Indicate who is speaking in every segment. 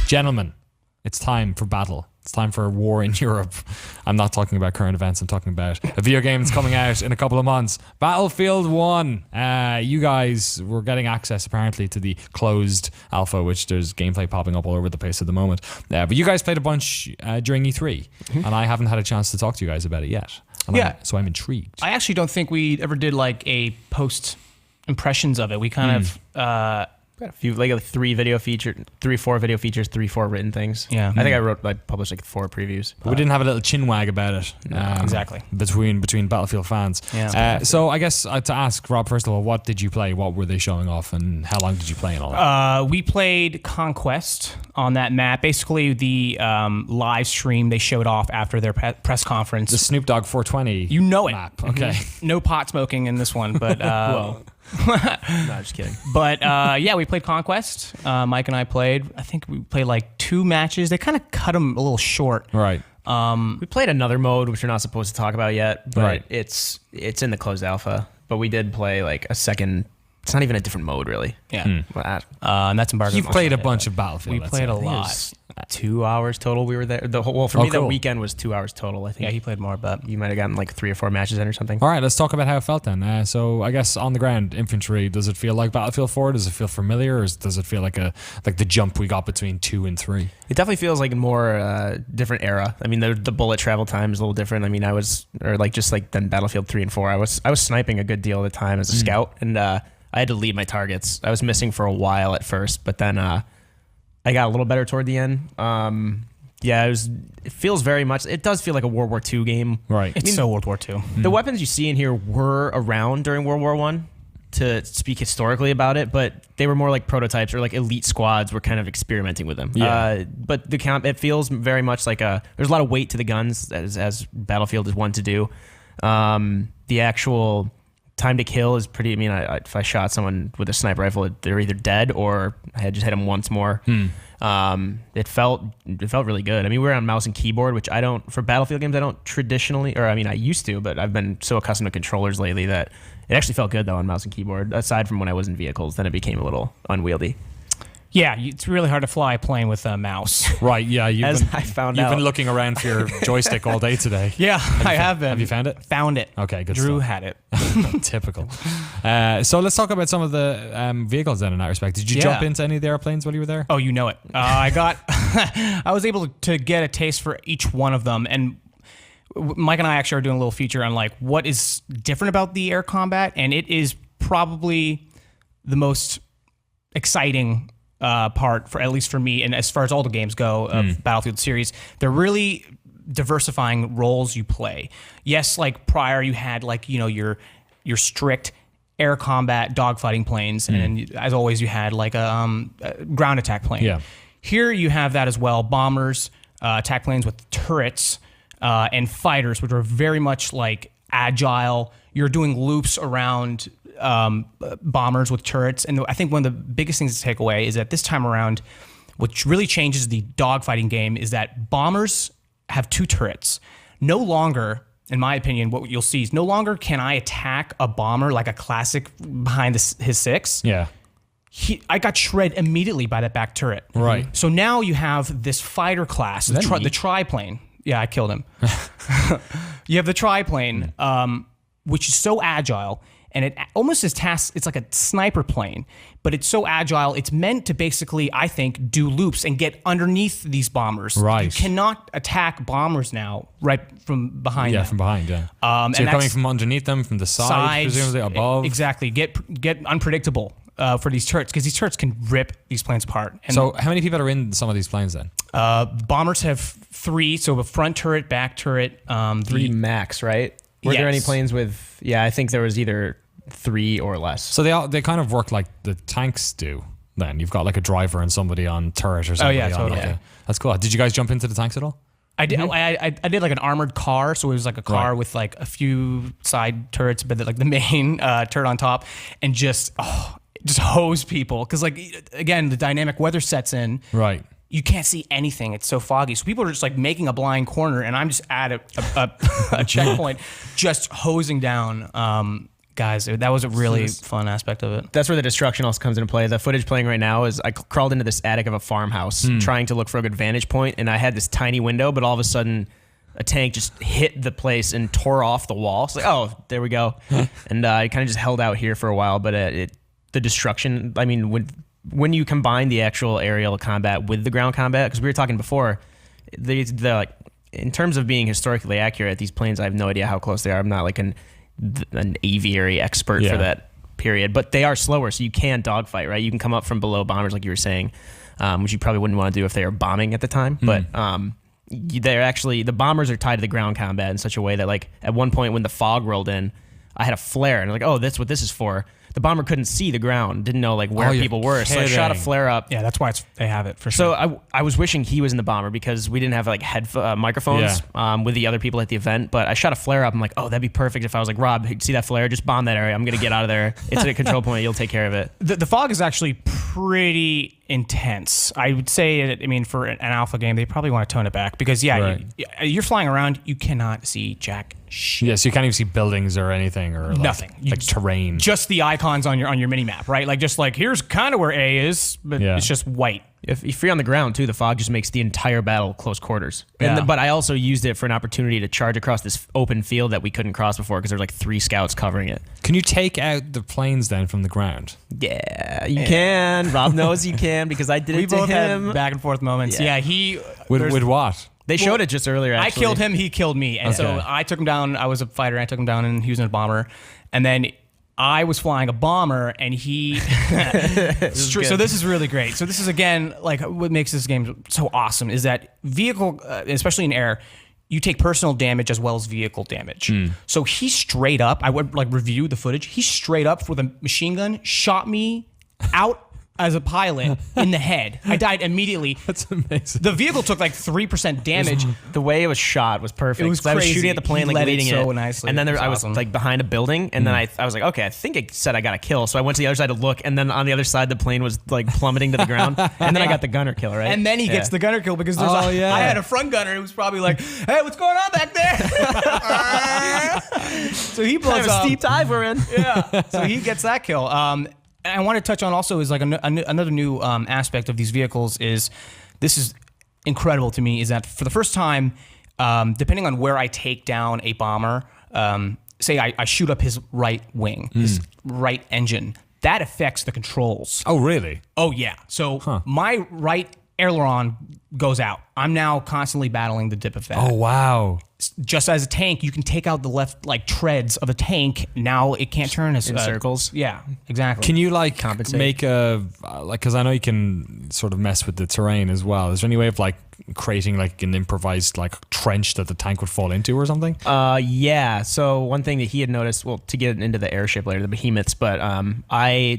Speaker 1: Gentlemen, it's time for battle. It's time for a war in Europe. I'm not talking about current events. I'm talking about a video game that's coming out in a couple of months. Battlefield 1. You guys were getting access apparently to the closed alpha, which there's gameplay popping up all over the place at the moment. But you guys played a bunch during E3, and I haven't had a chance to talk to you guys about it yet. So I'm intrigued.
Speaker 2: I actually don't think we ever did like a post impressions of it. We kind of...
Speaker 3: Got a few, like 3 video features, 4 video features, 4 written things.
Speaker 2: Yeah.
Speaker 3: I think I published like 4 previews.
Speaker 1: But we didn't have a little chinwag about it.
Speaker 2: Exactly.
Speaker 1: Between Battlefield fans.
Speaker 2: Yeah.
Speaker 1: So I guess to ask Rob, first of all, what did you play? What were they showing off, and how long did you play and all that?
Speaker 2: We played Conquest on that map. Basically, the live stream they showed off after their press conference.
Speaker 1: The Snoop Dogg 420
Speaker 2: You know it.
Speaker 1: map. Okay.
Speaker 2: No pot smoking in this one, but...
Speaker 3: No, just kidding.
Speaker 2: But yeah, we played Conquest. Mike and I played. I think we played like 2 matches. They kind of cut them a little short.
Speaker 1: Right.
Speaker 3: We played another mode, which we're not supposed to talk about yet, but
Speaker 1: Right.
Speaker 3: it's in the closed alpha. But we did play like a second. It's not even a different mode, really.
Speaker 2: Yeah.
Speaker 3: And
Speaker 2: that's embargoed.
Speaker 1: You've played a bunch of Battlefield.
Speaker 2: We
Speaker 1: that's
Speaker 2: played
Speaker 1: it.
Speaker 2: a lot.
Speaker 3: 2 hours total. We were there. For me, the
Speaker 1: cool.
Speaker 3: weekend was 2 hours total. I think.
Speaker 2: Yeah, he played more, but
Speaker 3: You might have gotten like 3 or 4 matches in or something.
Speaker 1: All right, let's talk about how it felt then. So I guess on the ground, infantry, does it feel like Battlefield 4? Does it feel familiar, or does it feel like the jump we got between 2 and 3?
Speaker 3: It definitely feels like a more different era. I mean, the bullet travel time is a little different. I mean, just like then Battlefield 3 and 4, I was sniping a good deal of the time as a scout, and I had to lead my targets. I was missing for a while at first, but then I got a little better toward the end. Yeah, it feels very much. It does feel like a World War II game.
Speaker 1: Right.
Speaker 2: it's so World War II.
Speaker 3: The weapons you see in here were around during World War I, to speak historically about it, but they were more like prototypes, or like elite squads were kind of experimenting with them.
Speaker 1: Yeah.
Speaker 3: But it feels very much like there's a lot of weight to the guns, as Battlefield is one to do. The actual time to kill is pretty. I mean, if I shot someone with a sniper rifle, they're either dead or I had just hit them once more. It felt really good. I mean, we were on mouse and keyboard, which I don't, for Battlefield games, I don't traditionally, or I mean, I used to, but I've been so accustomed to controllers lately that it actually felt good though on mouse and keyboard. Aside from when I was in vehicles, then it became a little unwieldy.
Speaker 2: Yeah, it's really hard to fly a plane with a mouse.
Speaker 1: Right, yeah.
Speaker 3: As I found
Speaker 1: You've
Speaker 3: out.
Speaker 1: been looking around for your joystick all day today.
Speaker 2: Yeah, I have been.
Speaker 1: Have you found it?
Speaker 2: Found it.
Speaker 1: Okay, good
Speaker 2: Drew
Speaker 1: stuff.
Speaker 2: had it.
Speaker 1: Typical. So let's talk about some of the vehicles then in that respect. Did you jump into any of the airplanes while you were there?
Speaker 2: Oh, you know it. I was able to get a taste for each one of them, and Mike and I actually are doing a little feature on like what is different about the air combat, and it is probably the most exciting part, for at least for me, and as far as all the games go of Battlefield series. They're really diversifying roles you play. Yes, like prior you had like, you know, your strict air combat dogfighting planes, and as always you had like a ground attack plane.
Speaker 1: Yeah.
Speaker 2: Here you have that as well. Bombers, attack planes with turrets, and fighters, which are very much like agile. You're doing loops around bombers with turrets. And I think one of the biggest things to take away is that this time around, what really changes the dogfighting game is that bombers have 2 turrets. No longer, in my opinion, what you'll see is no longer can I attack a bomber like a classic behind his 6.
Speaker 1: Yeah.
Speaker 2: I got shredded immediately by that back turret.
Speaker 1: Right.
Speaker 2: So now you have this fighter class, the triplane. Yeah, I killed him. You have the triplane, which is so agile, and it almost is tasked. It's like a sniper plane, but it's so agile. It's meant to basically, I think, do loops and get underneath these bombers.
Speaker 1: Right.
Speaker 2: You cannot attack bombers now right from behind.
Speaker 1: Yeah,
Speaker 2: them.
Speaker 1: from behind. Yeah.
Speaker 2: And
Speaker 1: So you're coming
Speaker 2: that's-
Speaker 1: from underneath them, from the side,
Speaker 2: sides,
Speaker 1: presumably above.
Speaker 2: Exactly. Get unpredictable for these turrets, because these turrets can rip these planes apart. And
Speaker 1: So how many people are in some of these planes then?
Speaker 2: bombers have 3, so a front turret, back turret.
Speaker 3: 3 max, right? Were there any
Speaker 2: Yes.
Speaker 3: planes with? Yeah, I think there was either 3 or less.
Speaker 1: So they kind of work like the tanks do. Then you've got like a driver and somebody on turret or something.
Speaker 2: yeah, totally.
Speaker 1: That's cool. Did you guys jump into the tanks at all?
Speaker 2: I did. I did like an armored car, so it was like a car with like a few side turrets, but like the main turret on top, and just hose people, because like again the dynamic weather sets in.
Speaker 1: Right.
Speaker 2: You can't see anything. It's so foggy. So people are just like making a blind corner, and I'm just at a checkpoint, just hosing down guys, that was a really fun aspect of it.
Speaker 3: That's where the destruction also comes into play. The footage playing right now is I crawled into this attic of a farmhouse trying to look for a good vantage point, and I had this tiny window, but all of a sudden a tank just hit the place and tore off the wall. It's like, oh, there we go. And I kind of just held out here for a while, but the destruction, I mean, when you combine the actual aerial combat with the ground combat, because we were talking before, the in terms of being historically accurate, these planes, I have no idea how close they are. I'm not like an aviary expert for that period, but they are slower, so you can dogfight, right? You can come up from below bombers, like you were saying, which you probably wouldn't want to do if they were bombing at the time. But they're actually, the bombers are tied to the ground combat in such a way that, like, at one point when the fog rolled in, I had a flare, and I was like, oh, that's what this is for. The bomber couldn't see the ground, didn't know like where people were, so I shot a flare up.
Speaker 2: Yeah, that's why they have it for sure.
Speaker 3: So I was wishing he was in the bomber because we didn't have like microphones with the other people at the event. But I shot a flare up. I'm like, oh, that'd be perfect if I was like, Rob, see that flare? Just bomb that area. I'm gonna get out of there. It's at a control point. You'll take care of it.
Speaker 2: The fog is actually pretty intense. I would say, I mean, for an alpha game, they probably want to tone it back because you're flying around, you cannot see jack shit.
Speaker 1: Yes, you can't even see buildings or anything or
Speaker 2: nothing.
Speaker 1: Like terrain.
Speaker 2: Just the icons on your mini map, right? Like just like here's kind of where A is, but it's just white.
Speaker 3: If you're on the ground too, the fog just makes the entire battle close quarters. But I also used it for an opportunity to charge across this open field that we couldn't cross before because there's like 3 scouts covering it.
Speaker 1: Can you take out the planes then from the ground?
Speaker 3: Yeah, you can. Rob knows you can because I did it to him.
Speaker 2: We both had back and forth moments. Yeah,
Speaker 1: With what?
Speaker 3: They showed it just earlier, actually.
Speaker 2: I killed him, he killed me. And so I took him down. I was a fighter. I took him down, and he was in a bomber. And then I was flying a bomber, and he... So this is really great. So this is, again, like what makes this game so awesome is that vehicle, especially in air, you take personal damage as well as vehicle damage. So he straight up, I would like review the footage, he straight up with a machine gun shot me out as a pilot in the head. I died immediately.
Speaker 1: That's amazing.
Speaker 2: The vehicle took like 3% damage.
Speaker 3: The way it was shot was perfect.
Speaker 2: It was crazy.
Speaker 3: I was shooting at the plane, like leading it
Speaker 2: so nicely.
Speaker 3: And then I was like behind a building, and then I was like, okay, I think it said I got a kill. So I went to the other side to look, and then on the other side, the plane was like plummeting to the ground. And then I got the gunner kill, right?
Speaker 2: And then he gets the gunner kill because I had a front gunner who was probably like, hey, what's going on back there? So he blows
Speaker 3: kind of a steep dive we're in.
Speaker 2: Yeah. So he gets that kill. I want to touch on also is like another new aspect of these vehicles is this is incredible to me is that for the first time, depending on where I take down a bomber, say I shoot up his right wing, his right engine, that affects the controls.
Speaker 1: Oh, really?
Speaker 2: Oh, yeah. So my right aileron goes out. I'm now constantly battling the dip of that.
Speaker 1: Oh, wow.
Speaker 2: Just as a tank, you can take out the left like treads of a tank. Now it can't turn as
Speaker 3: in circles.
Speaker 2: Yeah, exactly.
Speaker 1: Can you like
Speaker 3: compensate?
Speaker 1: Make a like? Because I know you can sort of mess with the terrain as well. Is there any way of like creating like an improvised like trench that the tank would fall into or something?
Speaker 3: Yeah. So one thing that he had noticed, well, to get into the airship later, the behemoths, but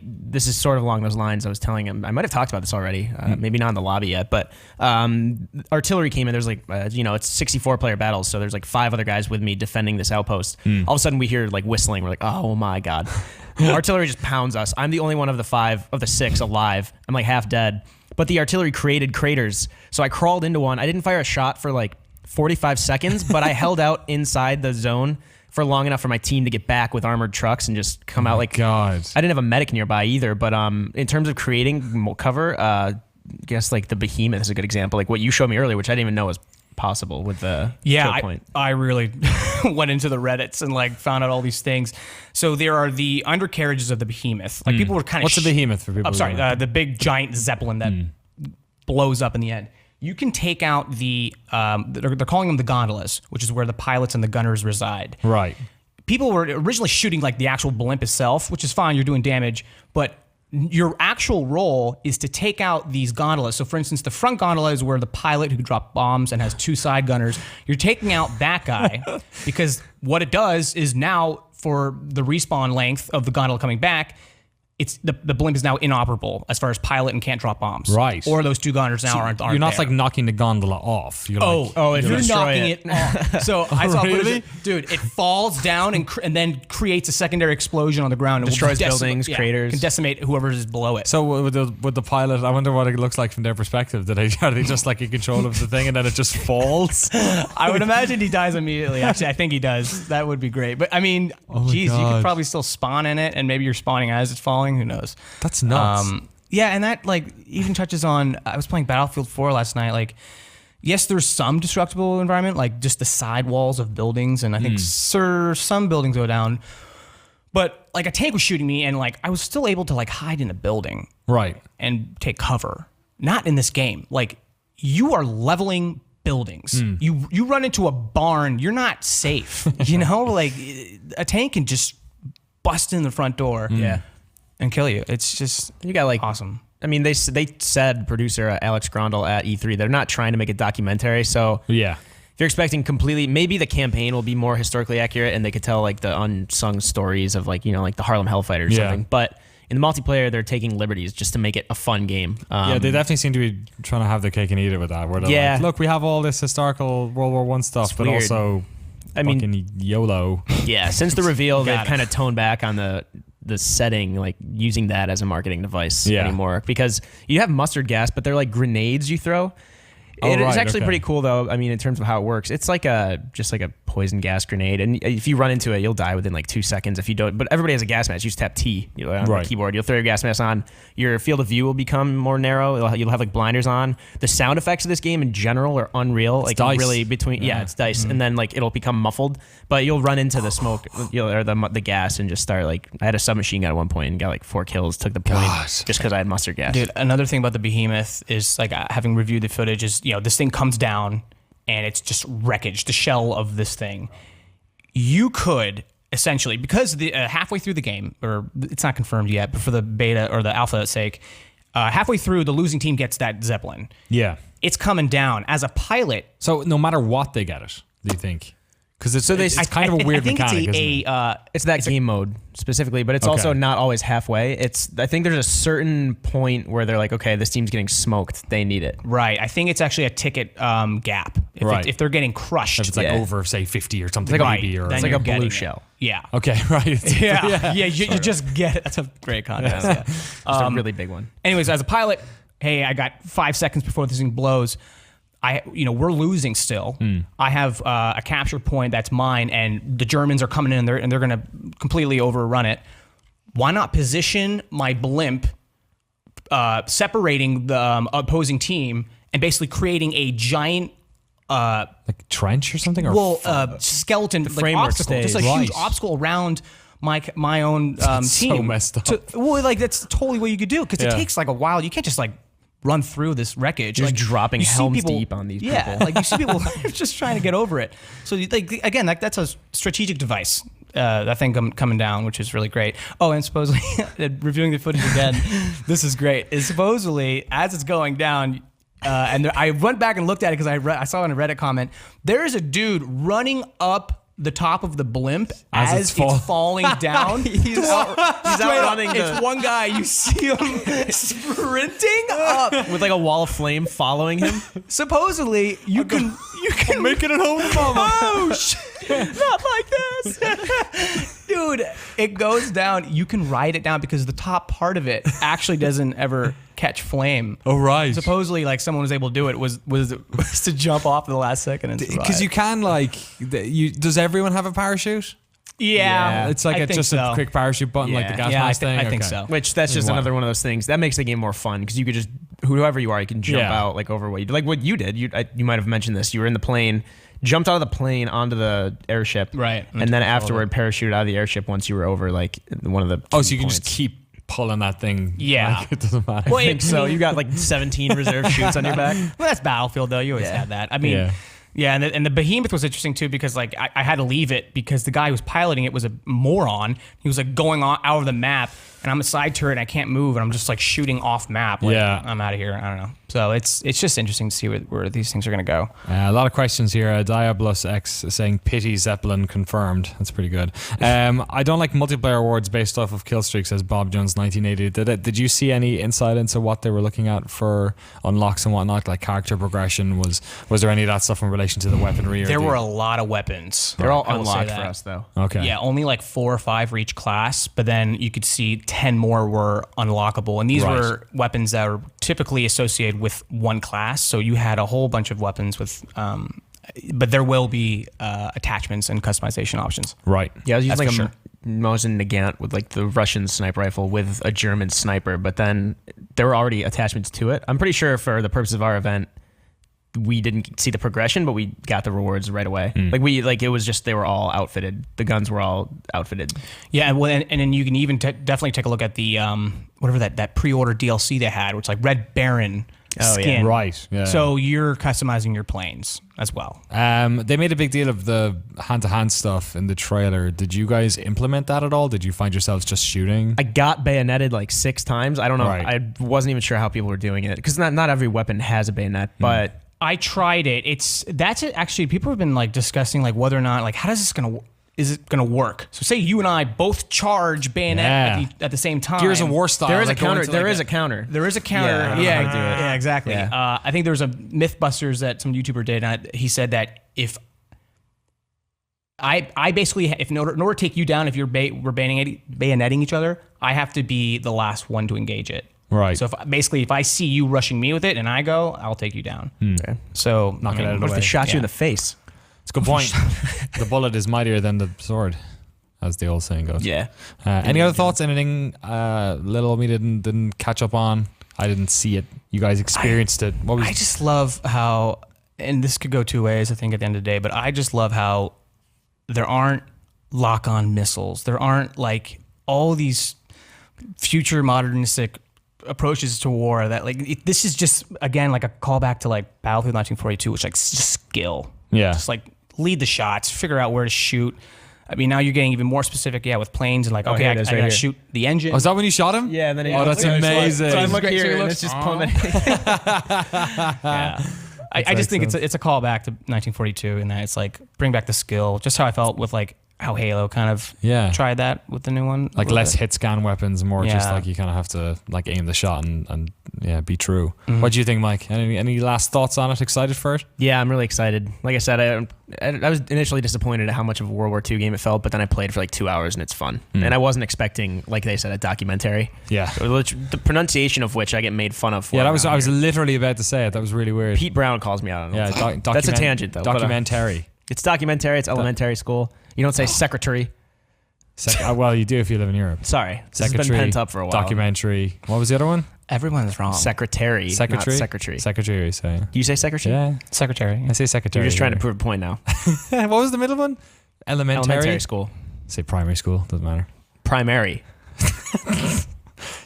Speaker 3: this is sort of along those lines. I was telling him, I might have talked about this already, maybe not in the lobby yet, but artillery came in. There's like it's 64 player battles, so there's like 5 other guys with me defending this outpost. All of a sudden we hear like whistling. We're like, oh my god. Artillery just pounds us. I'm the only one of the 6 alive. I'm like half dead. But the artillery created craters. So I crawled into one. I didn't fire a shot for like 45 seconds, but I held out inside the zone for long enough for my team to get back with armored trucks and just come out like...
Speaker 1: God.
Speaker 3: I didn't have a medic nearby either, but in terms of creating cover, I guess like the Behemoth is a good example. Like what you showed me earlier, which I didn't even know was possible with the choke point.
Speaker 2: I really went into the Reddits and like found out all these things. So there are the undercarriages of the Behemoth. Like people were kind of...
Speaker 1: What's the Behemoth for people?
Speaker 2: I'm sorry, the big giant Zeppelin that blows up in the end. You can take out the... they're calling them the gondolas, which is where the pilots and the gunners reside.
Speaker 1: Right.
Speaker 2: People were originally shooting like the actual blimp itself, which is fine, you're doing damage, but your actual role is to take out these gondolas. So for instance, the front gondola is where the pilot who drops bombs and has 2 side gunners, you're taking out that guy because what it does is now for the respawn length of the gondola coming back, it's the blimp is now inoperable as far as pilot and can't drop bombs.
Speaker 1: Right.
Speaker 2: Or those 2 gunners now aren't
Speaker 1: You're not
Speaker 2: there.
Speaker 1: like knocking the gondola off. You're
Speaker 2: if
Speaker 3: you
Speaker 2: you're
Speaker 3: destroy
Speaker 2: knocking
Speaker 3: it.
Speaker 2: it off. So I saw
Speaker 1: Really?
Speaker 2: dude, it falls down and then creates a secondary explosion on the ground. And
Speaker 3: Destroys buildings, craters.
Speaker 2: Can decimate whoever is below it.
Speaker 1: So with the pilot, I wonder what it looks like from their perspective. Are they just like in control of the thing and then it just falls?
Speaker 2: I would imagine he dies immediately. Actually, I think he does. That would be great. But I mean, geez, you
Speaker 1: God.
Speaker 2: could probably still spawn in it, and maybe you're spawning as it's falling. Who knows?
Speaker 1: That's nuts.
Speaker 2: Yeah, and that like even touches on. I was playing Battlefield 4 last night. Like, yes, there's some destructible environment, like just the side walls of buildings, and I think some buildings go down. But like a tank was shooting me, and like I was still able to like hide in a building,
Speaker 1: Right.
Speaker 2: and take cover. Not in this game. Like you are leveling buildings. You run into a barn, you're not safe. You know, like a tank can just bust in the front door, and kill you. It's just
Speaker 3: You got like
Speaker 2: awesome.
Speaker 3: I mean, they said producer Alex Grondel at E3 they're not trying to make a documentary, so
Speaker 1: Yeah.
Speaker 3: if you're expecting completely, maybe the campaign will be more historically accurate and they could tell like the unsung stories of like, you know, like the Harlem Hellfighters or
Speaker 1: Yeah.
Speaker 3: something. But in the multiplayer, they're taking liberties just to make it a fun game.
Speaker 1: Yeah, they definitely seem to be trying to have their cake and eat it with that. Where they're like, look, we have all this historical World War I stuff, but
Speaker 3: weird.
Speaker 1: also
Speaker 3: I mean,
Speaker 1: fucking YOLO.
Speaker 3: yeah, since the reveal, they've
Speaker 2: Got it.
Speaker 3: kind of toned back on the setting, like using that as a marketing device anymore. Because you have mustard gas, but they're like grenades you throw. It's
Speaker 1: right,
Speaker 3: actually
Speaker 1: okay.
Speaker 3: pretty cool though. I mean, in terms of how it works, it's like just like a poison gas grenade, and if you run into it, you'll die within like 2 seconds if you don't. But everybody has a gas mask. You just tap T on
Speaker 1: Right.
Speaker 3: the keyboard. You'll throw your gas mask on. Your field of view will become more narrow. You'll have like blinders on. The sound effects of this game in general are unreal. Like
Speaker 1: dice.
Speaker 3: really between it's dice, and then like it'll become muffled. But you'll run into the smoke or the gas and just start like I had a submachine gun at one point and got like 4 kills. Took the point
Speaker 1: Gosh.
Speaker 3: just because I had mustard gas.
Speaker 2: Dude, another thing about the Behemoth is like having reviewed the footage is, you know, this thing comes down and it's just wreckage, the shell of this thing. You could essentially, because the halfway through the game, or it's not confirmed yet, but for the beta or the alpha's sake, halfway through the losing team gets that Zeppelin.
Speaker 1: Yeah.
Speaker 2: It's coming down. As a pilot,
Speaker 1: So no matter what they get it, do you think? Because it's kind of a
Speaker 2: I
Speaker 1: weird
Speaker 2: think
Speaker 1: mechanic,
Speaker 2: it's
Speaker 1: isn't it?
Speaker 3: It's that game mode specifically, but it's
Speaker 1: Okay.
Speaker 3: also not always halfway. I think there's a certain point where they're like, okay, this team's getting smoked. They need it.
Speaker 2: right. I think it's actually a ticket gap.
Speaker 1: Right.
Speaker 2: If they're getting crushed.
Speaker 1: If it's like
Speaker 3: Yeah.
Speaker 1: over, say, 50 or something,
Speaker 2: Right.
Speaker 1: maybe. Or
Speaker 2: Then
Speaker 3: It's like
Speaker 2: you're
Speaker 3: a
Speaker 2: getting
Speaker 3: blue
Speaker 2: it.
Speaker 3: shell.
Speaker 2: Yeah.
Speaker 1: okay, right.
Speaker 2: Yeah. You just get it. That's a great concept. Yeah.
Speaker 3: It's a really big one.
Speaker 2: Anyways, as a pilot, hey, I got 5 seconds before this thing blows. We're losing still. I have a capture point that's mine, and the Germans are coming in and they're going to completely overrun it. Why not position my blimp, separating the opposing team, and basically creating a giant
Speaker 1: Like trench or something? Or
Speaker 2: skeleton like
Speaker 3: framework
Speaker 2: obstacle, just a
Speaker 3: stays.
Speaker 2: huge
Speaker 1: Right.
Speaker 2: obstacle around my own team.
Speaker 1: so messed up.
Speaker 2: That's totally what you could do, because it
Speaker 1: Yeah.
Speaker 2: takes like a while. You can't just like run through this wreckage.
Speaker 3: You're
Speaker 2: like,
Speaker 3: just dropping
Speaker 2: you see
Speaker 3: helms
Speaker 2: people-
Speaker 3: deep on these
Speaker 2: Yeah,
Speaker 3: people.
Speaker 2: like you see people just trying to get over it. So like again, that's a strategic device. That thing coming down, which is really great. Oh, and supposedly reviewing the footage again, this is great. Is supposedly as it's going down. I went back and looked at it because I saw in a Reddit comment. There is a dude running up the top of the blimp
Speaker 1: As
Speaker 2: as
Speaker 1: it's
Speaker 2: it's falling down.
Speaker 3: He's outrunning
Speaker 2: It's one guy. You see him sprinting up.
Speaker 3: with like a wall of flame following him.
Speaker 2: Supposedly, you can
Speaker 1: making it home to mama.
Speaker 2: Oh shit! Not like this, dude. It goes down. You can ride it down because the top part of it actually doesn't ever catch flame.
Speaker 1: Oh, right.
Speaker 2: Supposedly, like someone was able to do it was to jump off in the last second and survive.
Speaker 1: Because you can, like, does everyone have a parachute?
Speaker 2: Yeah,
Speaker 1: It's like
Speaker 2: I think
Speaker 1: just
Speaker 2: so.
Speaker 1: a quick parachute button, like the gas
Speaker 2: Yeah,
Speaker 1: mask thing.
Speaker 2: I think
Speaker 1: Okay.
Speaker 2: so.
Speaker 3: Which that's just
Speaker 1: Wow.
Speaker 3: another one of those things that makes the game more fun because you could just whoever you are, you can jump
Speaker 1: Yeah.
Speaker 3: out like over what you like what you did. You might have mentioned this. You were in the plane, jumped out of the plane onto the airship,
Speaker 2: Right.
Speaker 3: and then afterward parachuted out of the airship once you were over like one of the.
Speaker 1: Oh, so you can
Speaker 3: points.
Speaker 1: just keep pulling that thing.
Speaker 2: Yeah.
Speaker 1: Like, it doesn't matter.
Speaker 2: Well,
Speaker 3: I think so. You got like 17 reserve shoots on your back.
Speaker 2: Well, that's Battlefield, though. You always
Speaker 3: Yeah.
Speaker 2: had that. I mean,
Speaker 1: Yeah.
Speaker 2: yeah, and the Behemoth was interesting, too, because, like, I had to leave it because the guy who was piloting it was a moron. He was, like, going on out of the map. and I'm a side turret and I can't move and I'm just like shooting off map. Like,
Speaker 1: Yeah.
Speaker 2: I'm out of here. I don't know. So it's just interesting to see where these things are going to go.
Speaker 1: A lot of questions here. Diabolus X is saying pity Zeppelin confirmed. That's pretty good. I don't like multiplayer awards based off of kill streaks, says Bob Jones 1980. Did you see any insight into what they were looking at for unlocks and whatnot, like character progression? Was there any of that stuff in relation to the weaponry?
Speaker 2: There were a lot of weapons.
Speaker 3: They're all
Speaker 2: I will say
Speaker 3: unlocked for
Speaker 2: that.
Speaker 3: us, though.
Speaker 1: Okay.
Speaker 2: Yeah, only like 4 or 5 for each class, but then you could see 10 more were unlockable. And these
Speaker 1: Right.
Speaker 2: were weapons that are typically associated with one class. So you had a whole bunch of weapons with, but there will be attachments and customization options.
Speaker 1: Right.
Speaker 3: Yeah, I was using
Speaker 2: That's
Speaker 3: like
Speaker 2: for
Speaker 3: a Mosin Nagant with like the Russian sniper rifle with a German sniper, but then there were already attachments to it. I'm pretty sure for the purpose of our event, we didn't see the progression, but we got the rewards right away. It was just, they were all outfitted. The guns were all outfitted.
Speaker 2: Yeah, well, and then you can even definitely take a look at the whatever that pre-order DLC they had, which is like Red Baron skin.
Speaker 1: Right. Yeah.
Speaker 2: So you're customizing your planes as well.
Speaker 1: They made a big deal of the hand-to-hand stuff in the trailer. Did you guys implement that at all? Did you find yourselves just shooting?
Speaker 3: I got bayoneted like 6 times. I don't know.
Speaker 1: Right.
Speaker 3: I wasn't even sure how people were doing it because not every weapon has a bayonet, but
Speaker 2: I tried it. That's it. Actually, people have been like discussing like whether or not like is it gonna work? So say you and I both charge bayonet at the same time.
Speaker 1: Gears of War style.
Speaker 3: there is a
Speaker 1: like going
Speaker 3: counter.
Speaker 1: to,
Speaker 3: There
Speaker 1: like,
Speaker 3: is a counter.
Speaker 2: There is a counter.
Speaker 3: Yeah, I don't know how to do it.
Speaker 2: Yeah, exactly.
Speaker 3: Yeah.
Speaker 2: I think there was a Mythbusters that some YouTuber did. And he said that if I basically, if in order to take you down, if we're bayoneting each other, I have to be the last one to engage it.
Speaker 1: Right.
Speaker 2: So if I see you rushing me with it and I go, I'll take you down.
Speaker 3: Okay.
Speaker 2: So
Speaker 1: Knock it out of the
Speaker 3: What if
Speaker 1: way.
Speaker 3: they shot you in
Speaker 2: Yeah.
Speaker 3: the face?
Speaker 1: It's a good point. The bullet is mightier than the sword, as the old saying goes.
Speaker 3: Yeah.
Speaker 1: Any other thoughts? Anything little me didn't catch up on? I didn't see it. You guys experienced it. What was?
Speaker 2: I just love how, and this could go 2 ways, I think, at the end of the day, but I just love how there aren't lock-on missiles. There aren't like all these future modernistic approaches to war that like this is just again like a callback to like Battlefield 1942, which like just skill.
Speaker 1: Yeah.
Speaker 2: Just like lead the shots, figure out where to shoot. I mean, now you're getting even more specific, with planes and like, okay,
Speaker 3: here
Speaker 2: I
Speaker 3: it is,
Speaker 2: gotta
Speaker 3: right here.
Speaker 2: shoot the engine.
Speaker 1: Oh, is that when you shot him?
Speaker 3: Yeah, and then
Speaker 1: Oh, that's amazing.
Speaker 3: So I look
Speaker 2: Great. So
Speaker 3: here
Speaker 2: he
Speaker 3: and
Speaker 2: looks-
Speaker 3: it's just plummeting.
Speaker 2: Yeah. I just think it's a callback to 1942 in that it's like bring back the skill, just how I felt with like how Halo kind of tried that with the new one.
Speaker 1: Like less hit scan weapons, more just
Speaker 2: Yeah.
Speaker 1: like you kind of have to like aim the shot and be true. What do you think, Mike? Any last thoughts on it? Excited for it?
Speaker 3: Yeah, I'm really excited. Like I said, I was initially disappointed at how much of a World War II game it felt, but then I played for like 2 hours and it's fun. And I wasn't expecting, like they said, a documentary.
Speaker 1: Yeah.
Speaker 3: The pronunciation of which I get made fun of for.
Speaker 1: Yeah, that was.
Speaker 3: around
Speaker 1: I was
Speaker 3: here.
Speaker 1: literally about to say it. That was really weird.
Speaker 3: Pete Brown calls me out on it.
Speaker 1: Yeah,
Speaker 3: That's a tangent though. but,
Speaker 1: Documentary.
Speaker 3: it's documentary. It's elementary school. You don't say secretary.
Speaker 1: Well, you do if you live in Europe.
Speaker 3: Sorry, this has
Speaker 1: Secretary.
Speaker 3: been pent up for a while.
Speaker 1: Documentary. What was the other one?
Speaker 2: Everyone's wrong.
Speaker 3: Secretary.
Speaker 1: Secretary.
Speaker 3: Not secretary.
Speaker 1: Secretary. You say.
Speaker 3: Do you say secretary?
Speaker 1: Yeah.
Speaker 2: Secretary.
Speaker 1: I say secretary.
Speaker 3: You're just trying to
Speaker 1: here.
Speaker 3: prove a point now.
Speaker 1: What was the middle one?
Speaker 3: Elementary school.
Speaker 1: Say primary school. Doesn't matter.
Speaker 3: Primary.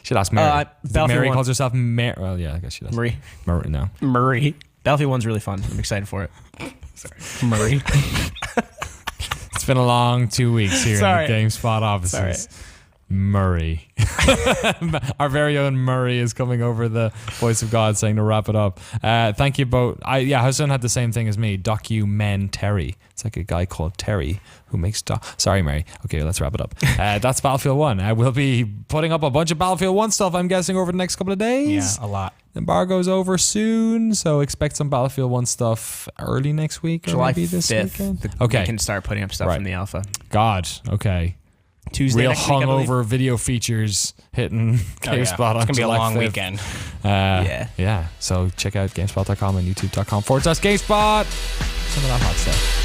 Speaker 1: Should ask Mary.
Speaker 3: Battlefield
Speaker 1: Mary
Speaker 3: 1.
Speaker 1: calls herself Mary. Well, yeah, I guess she does.
Speaker 3: Marie.
Speaker 1: Murray. No.
Speaker 2: Murray.
Speaker 3: Battlefield 1's really fun. I'm excited for it.
Speaker 2: Murray.
Speaker 1: It's been a long 2 weeks here
Speaker 2: Sorry.
Speaker 1: in the GameSpot offices. Murray. Our very own Murray is coming over the voice of God saying to wrap it up. Thank you both. Hassan had the same thing as me. Documentary. It's like a guy called Terry who makes Sorry, Mary. Okay, let's wrap it up. That's Battlefield 1. I will be putting up a bunch of Battlefield 1 stuff, I'm guessing, over the next couple of days.
Speaker 2: Yeah, a lot.
Speaker 1: Embargo's over soon, so expect some Battlefield 1 stuff early next week or
Speaker 3: July
Speaker 1: maybe this
Speaker 3: 5th.
Speaker 1: weekend.
Speaker 3: We
Speaker 1: Okay.
Speaker 3: can start putting up stuff
Speaker 1: Right.
Speaker 3: from the alpha.
Speaker 1: God. Okay.
Speaker 3: Tuesday
Speaker 1: Real
Speaker 3: next week, I believe.
Speaker 1: hungover video features hitting GameSpot
Speaker 2: It's
Speaker 1: on
Speaker 2: gonna be a
Speaker 1: July
Speaker 2: long
Speaker 1: 5th.
Speaker 2: weekend.
Speaker 1: Yeah. So check out GameSpot.com and YouTube.com/GameSpot. Some of that hot stuff.